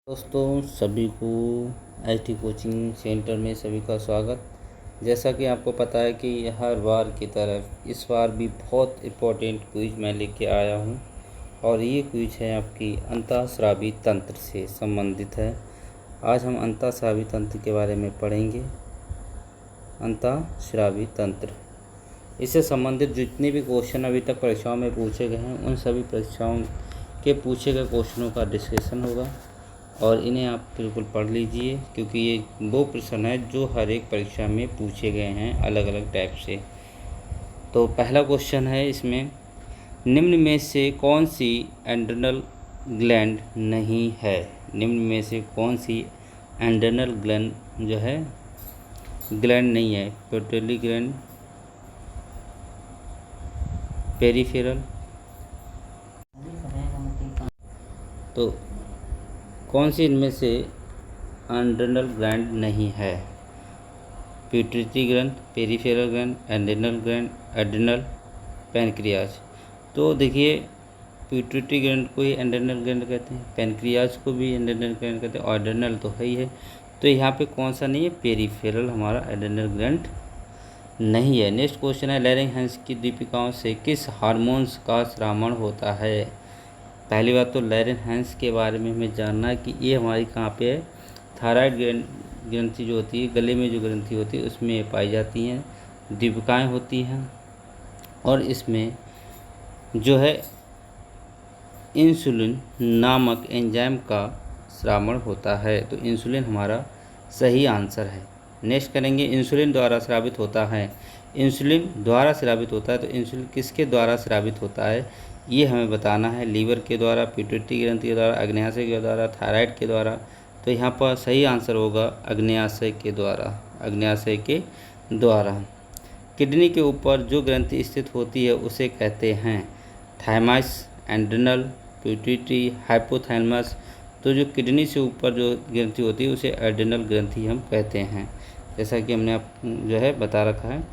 दोस्तों सभी को IT कोचिंग सेंटर में सभी का स्वागत। जैसा कि आपको पता है कि हर बार की तरह इस बार भी बहुत इम्पोर्टेंट क्विज मैं लेके आया हूं और ये क्विज है आपकी अंतःस्रावी तंत्र से संबंधित है। आज हम अंतःस्रावी तंत्र के बारे में पढ़ेंगे। अंतःस्रावी तंत्र, इससे संबंधित जितने भी क्वेश्चन अभी तक परीक्षाओं में पूछे गए हैं उन सभी परीक्षाओं के पूछे गए क्वेश्चनों का डिस्कशन होगा और इन्हें आप बिल्कुल पढ़ लीजिए, क्योंकि ये वो प्रश्न है जो हर एक परीक्षा में पूछे गए हैं अलग अलग टाइप से। तो पहला क्वेश्चन है इसमें, निम्न में से कौन सी एड्रिनल ग्लैंड नहीं है? निम्न में से कौन सी एड्रिनल ग्लैंड जो है ग्लैंड नहीं है? पिट्यूटरी ग्लैंड, पेरिफेरल, तो कौन सी इनमें से एड्रिनल ग्लैंड नहीं है? Pituitary gland, peripheral gland, adrenal gland, adrenal, pancreas. तो देखिए, पिट्यूटरी ग्लैंड को ही एड्रिनल ग्लैंड कहते हैं, पैनक्रियाज को भी एड्रिनल ग्लैंड कहते हैं और एड्रिनल तो है ही है। तो यहाँ पे कौन सा नहीं है? पेरिफेरल हमारा एड्रिनल ग्लैंड नहीं है। नेक्स्ट क्वेश्चन है, लैरिंगहंस की दीपिकाओं से किस हार्मोन्स का श्रावण होता है? पहली बात तो लैरिंगहंस के बारे में हमें जानना है कि ये हमारी कहाँ पे है। थायराइड ग्रंथि जो होती है, गले में जो ग्रंथि होती है उसमें ये पाई जाती हैं, दीपिकाएँ होती हैं और इसमें जो है इंसुलिन नामक एंजाइम का श्रावण होता है। तो इंसुलिन हमारा सही आंसर है। नेक्स्ट करेंगे, इंसुलिन द्वारा स्रावित होता है। इंसुलिन द्वारा स्रावित होता है, तो इंसुलिन किसके द्वारा स्रावित होता है ये हमें बताना है। लीवर के द्वारा, पिट्यूटरी ग्रंथि के द्वारा, अग्न्याशय के द्वारा, थायराइड के द्वारा। तो यहाँ पर सही आंसर होगा अग्न्याशय के द्वारा, अग्न्याशय के द्वारा। किडनी के ऊपर जो ग्रंथि स्थित होती है उसे कहते हैं थाइमस, एड्रिनल, पिट्यूटरी, हाइपोथैलेमस। तो जो किडनी से ऊपर जो ग्रंथि होती है उसे एड्रिनल ग्रंथि हम कहते हैं, जैसा कि हमने आप जो है बता रखा है।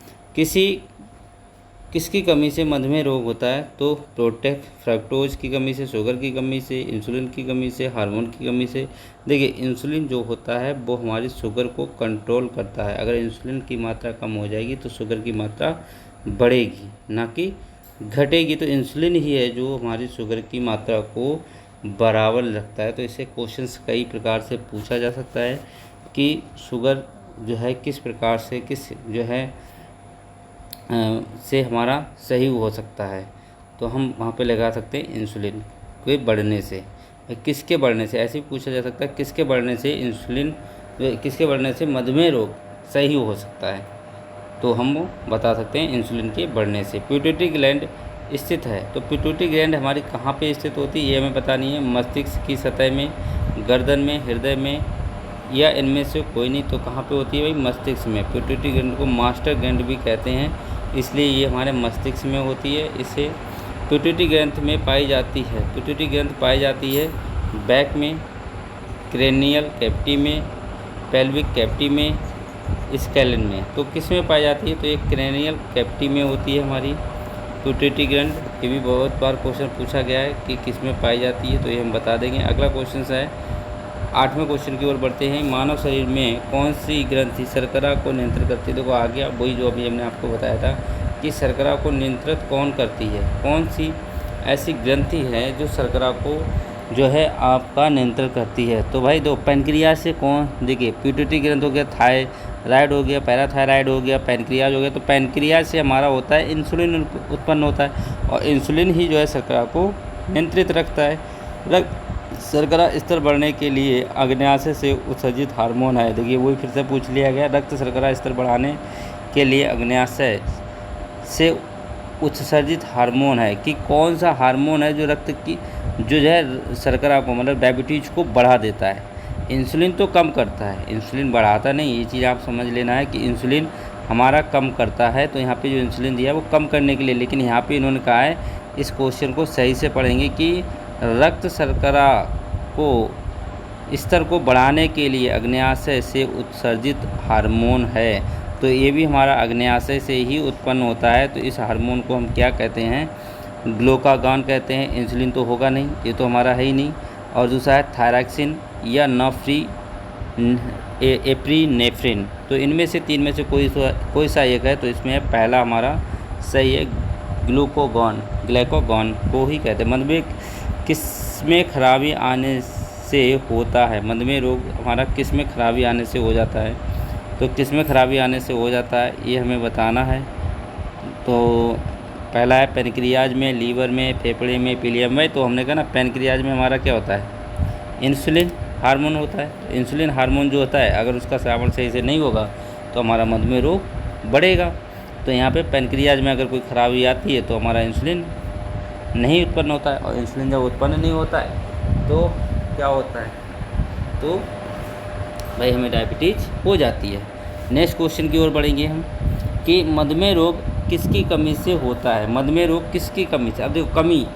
किसकी कमी से मधुमेह रोग होता है? तो प्रोटेक फ्रक्टोज की कमी से, शुगर की कमी से, इंसुलिन की कमी से, हार्मोन की कमी से। देखिए, इंसुलिन जो होता है वो हमारी शुगर को कंट्रोल करता है। अगर इंसुलिन की मात्रा कम हो जाएगी तो शुगर की मात्रा बढ़ेगी, ना कि घटेगी। तो इंसुलिन ही है जो हमारी शुगर की मात्रा को बराबर रखता है। तो इससे क्वेश्चंस कई प्रकार से पूछा जा सकता है कि शुगर जो है किस प्रकार से, किस जो है से हमारा सही हो सकता है। तो हम वहाँ पे लगा सकते हैं इंसुलिन के बढ़ने से। किसके बढ़ने से ऐसे पूछा जा सकता है, किसके बढ़ने से इंसुलिन, किसके बढ़ने से मधुमेह रोग सही हो सकता है? तो हम वो बता सकते हैं इंसुलिन के बढ़ने से। पिट्यूटरी ग्लैंड स्थित है, तो पिट्यूटरी ग्लैंड हमारी कहाँ पे स्थित होती है ये हमें बतानी है। मस्तिष्क की सतह में, गर्दन में, हृदय में, या इनमें से कोई नहीं। तो कहाँ पे होती है भाई? मस्तिष्क में। पिट्यूटरी ग्लैंड को मास्टर ग्लैंड भी कहते हैं, इसलिए ये हमारे मस्तिष्क में होती है। इसे पिट्यूटरी ग्रंथ में पाई जाती है। पिट्यूटरी ग्रंथ पाई जाती है बैक में, क्रेनियल कैविटी में, पेल्विक कैविटी में, स्केलेन में। तो किस में पाई जाती है? तो ये क्रेनियल कैविटी में होती है हमारी पिट्यूटरी ग्रंथ। ये भी बहुत बार क्वेश्चन पूछा गया है कि किस में पाई जाती है, तो ये हम बता देंगे। अगला क्वेश्चन है, 8वें क्वेश्चन की ओर बढ़ते हैं। मानव शरीर में कौन सी ग्रंथि शर्करा को नियंत्रित करती है? देखो आ गया वही जो अभी हमने आपको बताया था कि शर्करा को नियंत्रित कौन करती है। कौन सी ऐसी ग्रंथि है जो शर्करा को जो है आपका नियंत्रण करती है? तो भाई दो पैनक्रियाज से कौन, देखिए पिट्यूटरी ग्रंथ हो गया, थायराइड हो गया, पैराथायराइड हो गया, पैनक्रियाज हो गया। तो पैनक्रियाज से हमारा होता है इंसुलिन उत्पन्न होता है और इंसुलिन ही जो है शर्करा को नियंत्रित रखता है। शर्करा स्तर बढ़ने के लिए अग्न्याशय से उत्सर्जित हार्मोन है। देखिए वही फिर से पूछ लिया गया, रक्त शर्करा स्तर बढ़ाने के लिए अग्न्याशय से उत्सर्जित हार्मोन है कि कौन सा हार्मोन है जो रक्त की जो है शर्करा को, मतलब डायबिटीज़ को बढ़ा देता है। इंसुलिन तो कम करता है, इंसुलिन बढ़ाता नहीं। ये चीज़ आप समझ लेना है कि इंसुलिन हमारा कम करता है। तो यहाँ पे जो इंसुलिन दिया है वो कम करने के लिए, लेकिन यहाँ पे इन्होंने कहा है, इस क्वेश्चन को सही से पढ़ेंगे कि रक्त शर्करा को स्तर को बढ़ाने के लिए अग्न्याशय से उत्सर्जित हार्मोन है। तो ये भी हमारा अग्न्याशय से ही उत्पन्न होता है। तो इस हार्मोन को हम क्या कहते हैं? ग्लूकागॉन कहते हैं। इंसुलिन तो होगा नहीं, ये तो हमारा है ही नहीं। और दूसरा है थायरॉक्सिन या एप्रीनेफ्रिन। तो इनमें से तीन में से कोई सा एक है, तो इसमें है पहला हमारा सही है ग्लाइकोगॉन को ही कहते हैं। मधुमेह किस में खराबी आने से होता है? मधुमेह रोग हमारा किस में खराबी आने से हो जाता है? तो किस में खराबी आने से हो जाता है ये हमें बताना है। तो पहला है पेनक्रियाज में, लीवर में, फेफड़े में, पीलियम में। तो हमने कहा ना पेनक्रियाज में हमारा क्या होता है, इंसुलिन हार्मोन होता है। इंसुलिन हार्मोन जो होता है अगर उसका श्रावण सही से नहीं होगा तो हमारा मधुमेह रोग बढ़ेगा। तो यहाँ पे पेनक्रियाज में अगर कोई खराबी आती है तो हमारा इंसुलिन नहीं उत्पन्न होता है, और इंसुलिन जब उत्पन्न नहीं होता है तो क्या होता है, तो भाई हमें डायबिटीज़ हो जाती है। नेक्स्ट क्वेश्चन की ओर बढ़ेंगे हम कि मधुमेह रोग किसकी कमी से होता है? मधुमेह रोग किसकी कमी से? अब देखो कमी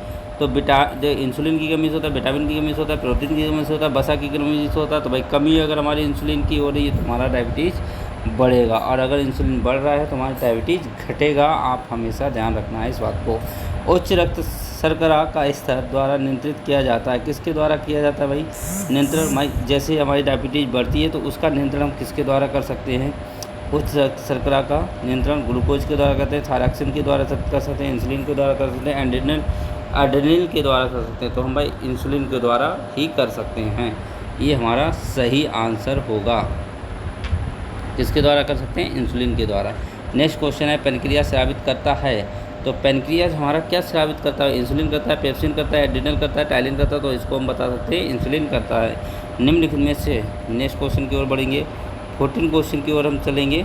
तो इंसुलिन की कमी से होता है, विटामिन की कमी से होता है, प्रोटीन की कमी से होता है, वसा की कमी से होता है। तो भाई कमी अगर हमारी इंसुलिन की हो रही है तो हमारा डायबिटीज़ बढ़ेगा, और अगर इंसुलिन बढ़ रहा है तो हमारा डायबिटीज़ घटेगा। आप हमेशा ध्यान रखना है इस बात को। उच्च रक्त शर्करा का स्तर द्वारा नियंत्रित किया जाता है। किसके द्वारा किया जाता है भाई? नियंत्रण जैसे हमारी डायबिटीज़ बढ़ती है तो उसका नियंत्रण हम किसके द्वारा कर सकते हैं? उच्च रक्त शर्करा का नियंत्रण ग्लूकोज के द्वारा करते हैं, थायरॉक्सिन के द्वारा कर सकते हैं, इंसुलिन के द्वारा कर सकते हैं, एड्रेनलिन के द्वारा कर सकते हैं। तो हम भाई इंसुलिन के द्वारा ही कर सकते हैं। ये हमारा सही आंसर होगा। किसके द्वारा कर सकते हैं? इंसुलिन के द्वारा। नेक्स्ट क्वेश्चन है पेनक्रियाज स्रावित करता है। तो पेनक्रियाज हमारा क्या स्रावित करता है? इंसुलिन करता है, पेप्सिन करता है, एड्रेनल करता है, टाइलिन करता है। तो इसको हम बता सकते हैं इंसुलिन करता है। निम्नलिखित में से नेक्स्ट क्वेश्चन की ओर बढ़ेंगे। 14 क्वेश्चन की ओर हम चलेंगे।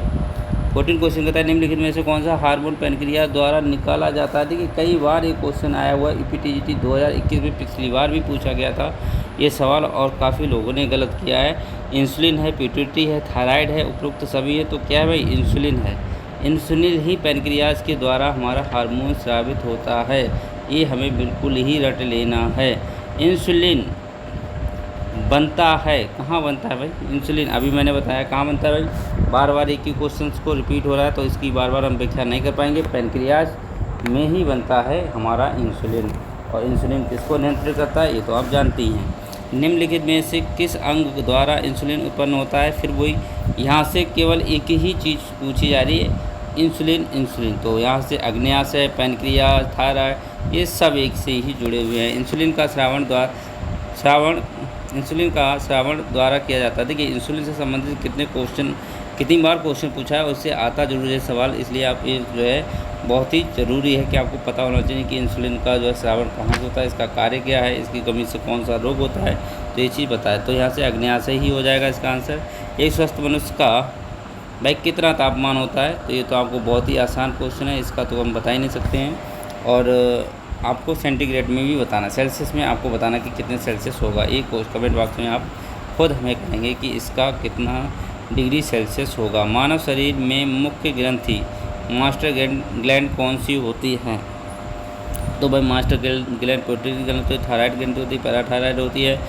14 क्वेश्चन कहता है निम्नलिखित में से कौन सा हार्मोन पेनक्रियाज द्वारा निकाला जाता है? देखिए कई बार ये क्वेश्चन आया हुआ है, ईपीटीजीटी 2021 में पिछली बार भी पूछा गया था ये सवाल, और काफ़ी लोगों ने गलत किया है। इंसुलिन है, पिट्यूटरी है, थायराइड है, उपरोक्त सभी है। तो क्या है भाई? इंसुलिन है। इंसुलिन ही पेनक्रियाज के द्वारा हमारा हार्मोन स्रावित होता है। ये हमें बिल्कुल ही रट लेना है। इंसुलिन बनता है कहाँ बनता है भाई? इंसुलिन अभी मैंने बताया कहाँ बनता है भाई। बार बार एक ही क्वेश्चन को रिपीट हो रहा है तो इसकी बार बार हम व्याख्या नहीं कर पाएंगे। पेनक्रियाज में ही बनता है हमारा इंसुलिन, और इंसुलिन किसको नियंत्रित करता है ये तो आप जानती हैं। निम्नलिखित में से किस अंग द्वारा इंसुलिन उत्पन्न होता है? फिर वही यहाँ से केवल एक ही चीज़ पूछी जा रही है, इंसुलिन। तो यहाँ से अग्न्याशय, पेनक्रियाज, थायराइड ये सब एक से ही जुड़े हुए हैं। इंसुलिन का श्रावण द्वारा किया जाता है। देखिए इंसुलिन से संबंधित कितनी बार क्वेश्चन पूछा है, उससे आता जरूर है सवाल, इसलिए आप ये जो है बहुत ही ज़रूरी है कि आपको पता होना चाहिए कि इंसुलिन का जो है श्रावण कहाँ से होता है, इसका कार्य क्या है, इसकी कमी से कौन सा रोग होता है, तो ये चीज़ बताए। तो यहाँ से अग्न्याशय ही हो जाएगा इसका आंसर। एक स्वस्थ मनुष्य का भाई कितना तापमान होता है? तो ये तो आपको बहुत ही आसान क्वेश्चन है, इसका तो हम बता ही नहीं सकते हैं। और आपको सेंटीग्रेड में भी बताना, सेल्सियस में आपको बताना कि कितने सेल्सियस होगा। एक कमेंट बॉक्स में आप खुद हमें कहेंगे कि इसका कितना डिग्री सेल्सियस होगा। मानव शरीर में मुख्य ग्रंथि मास्टर ग्लैंड कौन सी होती है? तो भाई मास्टर ग्लैंड प्रोटीन ग्रंथि होती है, थायराइड ग्रंथि होती है, पैराथायराइड होती है,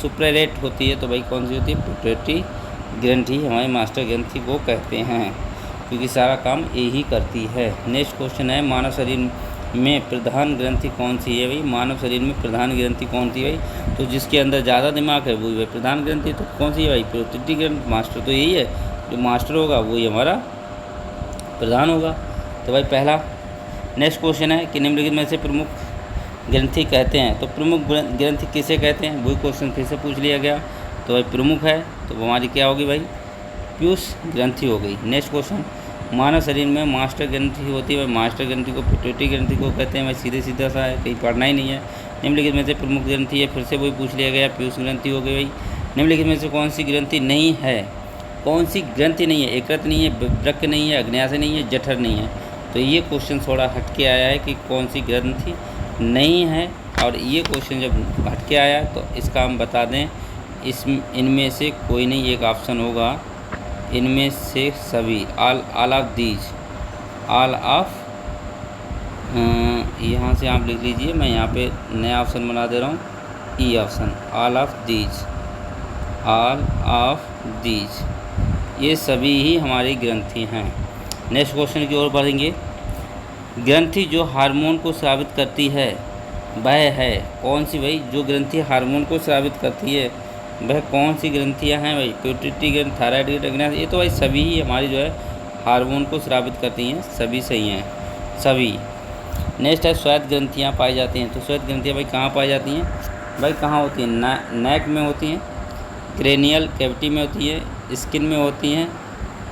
सुप्रेरेट होती है। तो भाई कौन सी होती है? पिट्यूटरी ग्रंथि हमारे मास्टर ग्रंथि को कहते हैं, क्योंकि सारा काम यही करती है। नेक्स्ट क्वेश्चन है मानव शरीर में प्रधान ग्रंथि कौन सी है? भाई मानव शरीर में प्रधान ग्रंथि कौन सी है भाई? तो जिसके अंदर ज़्यादा दिमाग है वही भाई प्रधान ग्रंथि। तो कौन सी है भाई? पिट्यूटरी ग्रंथि। मास्टर तो यही है, जो मास्टर होगा वही हमारा प्रधान होगा। तो भाई पहला। नेक्स्ट क्वेश्चन है कि निम्नलिखित में से प्रमुख ग्रंथि कहते हैं। तो प्रमुख ग्रंथि किसे कहते हैं? वही क्वेश्चन फिर से पूछ लिया गया। तो भाई प्रमुख है तो हमारी क्या होगी भाई? पीयूष ग्रंथि हो गई। नेक्स्ट क्वेश्चन, मानव शरीर में मास्टर ग्रंथि होती है, मास्टर ग्रंथि को पिट्यूटरी ग्रंथि को कहते हैं। भाई सीधे सीधा सा है, कहीं पढ़ना ही नहीं है। निम्नलिखित में से प्रमुख ग्रंथि है, फिर से वही पूछ लिया गया, पीयूष ग्रंथि हो गई। भाई निम्नलिखित में से कौन सी ग्रंथि नहीं है? कौन सी ग्रंथि नहीं है? एकत्र नहीं है, वृक्क नहीं है, अग्न्याशय नहीं है, जठर नहीं है। तो ये क्वेश्चन थोड़ा हटके आया है कि कौन सी ग्रंथि नहीं है, और ये क्वेश्चन जब हटके आया तो इसका हम बता दें इनमें से कोई नहीं, एक ऑप्शन होगा इनमें से सभी, all of these, all of, यहाँ से आप लिख लीजिए, मैं यहाँ पे नया ऑप्शन बना दे रहा हूँ, E option, all of these, all of these, ये सभी ही हमारी ग्रंथि हैं। नेक्स्ट क्वेश्चन की ओर बढ़ेंगे। ग्रंथि जो हार्मोन को स्रावित करती है वह है कौन सी भाई? जो ग्रंथि हार्मोन को स्रावित करती है वह कौन सी ग्रंथियाँ हैं भाई? पिट्यूटरी ग्रंथि, थायराइड ग्रंथि, ये तो भाई सभी ही हमारी जो है हार्मोन को स्रावित करती हैं, सभी सही हैं सभी। नेक्स्ट है श्वेत ग्रंथियाँ पाई जाती हैं। तो श्वेत ग्रंथियाँ भाई कहाँ पाई जाती हैं? भाई कहाँ होती हैं? नेक में होती हैं, क्रेनियल कैविटी में होती है, स्किन में होती हैं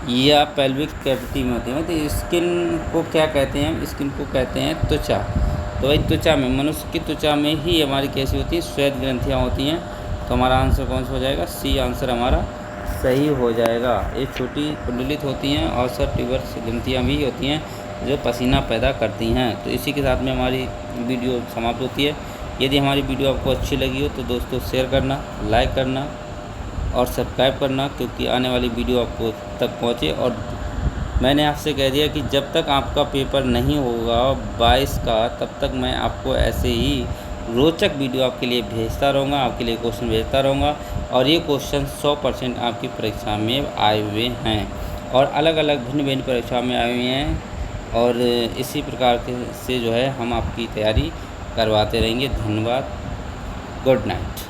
या पेल्विक कैविटी में होती हैं। तो स्किन को क्या कहते हैं? स्किन को कहते हैं त्वचा। तो भाई त्वचा में, मनुष्य की त्वचा में ही हमारी कैसी होती है? श्वेत ग्रंथियाँ होती हैं। तो हमारा आंसर कौन सा हो जाएगा? सी आंसर हमारा सही हो जाएगा। ये छोटी कुंडलित होती हैं और सब ट्यूबर्स ग्रंथियाँ भी होती हैं जो पसीना पैदा करती हैं। तो इसी के साथ में हमारी वीडियो समाप्त होती है। यदि हमारी वीडियो आपको अच्छी लगी हो तो दोस्तों शेयर करना, लाइक करना और सब्सक्राइब करना, क्योंकि आने वाली वीडियो आपको तक पहुँचे। और मैंने आपसे कह दिया कि जब तक आपका पेपर नहीं होगा 22 का, तब तक मैं आपको ऐसे ही रोचक वीडियो आपके लिए भेजता रहूँगा, आपके लिए क्वेश्चन भेजता रहूँगा। और ये क्वेश्चन 100% आपकी परीक्षा में आए हुए हैं और अलग अलग भिन्न भिन्न परीक्षा में आए हुए हैं। और इसी प्रकार से जो है हम आपकी तैयारी करवाते रहेंगे। धन्यवाद। Good night.